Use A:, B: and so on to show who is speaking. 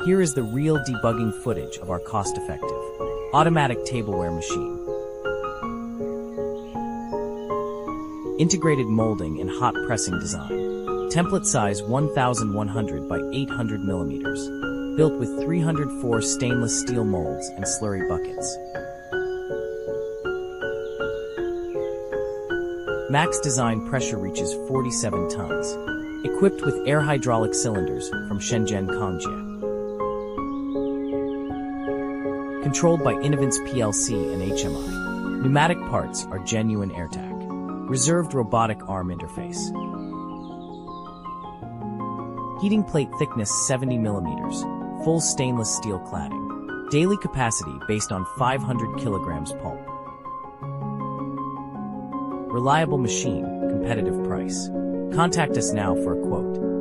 A: Here is the real debugging footage of our cost-effective, automatic tableware machine. Integrated molding and hot pressing design. Template size 1100 by 800 millimeters. Built with 304 stainless steel molds and slurry buckets. Max design pressure reaches 47 tons. Equipped with air hydraulic cylinders from Shenzhen Kongjie. Controlled by Inovance PLC and HMI. Pneumatic parts are genuine Airtac. Reserved robotic arm interface. Heating plate thickness 70 millimeters. Full stainless steel cladding. Daily capacity based on 500 kilograms pulp. Reliable machine, competitive price. Contact us now for a quote.